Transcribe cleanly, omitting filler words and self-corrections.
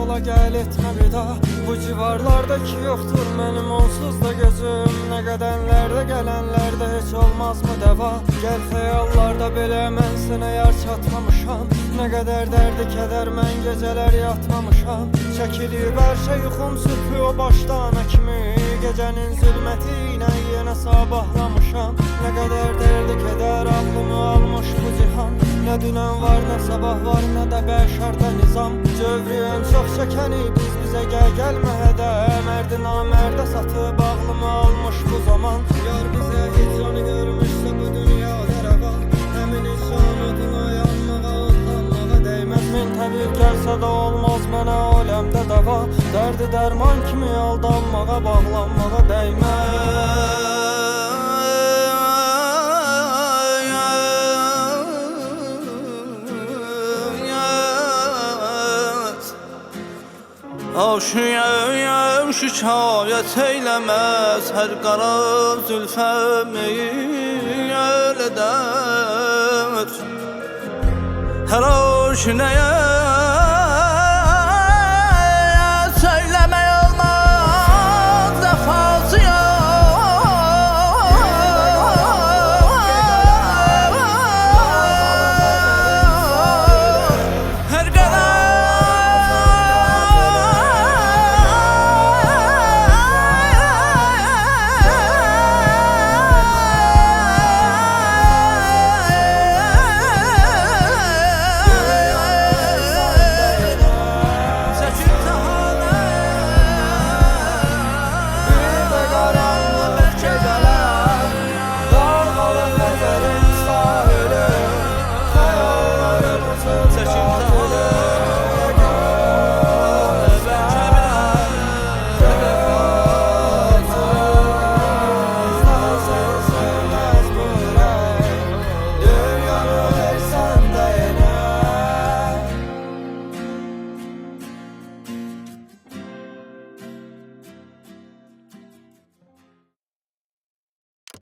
ola gel etme bir daha. Bu civarlardaki yoktur benim onsuz da gözüm. Ne gedenlerde gelenlerde hiç olmaz mı deva? Gel hayallarda bile mən sənə yar çatmamışam. Ne kadar derdi keder mən geceler yatmamışam. Çekilib her şey yuxum sürpü o başdana kimi. Gecenin zülməti ilə yenə sabahlamışam. Ne kadar derdi keder aklımı almış bu cihan. Ne dünən var ne sabah var ne de bəşərdə nizam. Cövrü en çok çəkəni biz bize gel məhədə. Mərdi namərdə satıb ağlımı almış bu zaman. Yar bize hicranı görmüşsə bu dünyada rəva. Həmin insan adına yanmağa utanmağa değmez. Min təbib gəlsə də olmaz mənə aləmdə dava. Dərdi dərman kimi aldanmağa bağlanmağa değmez. Aşiyem şikayet eylemez her qara zülfəmi el eder. Her aşineye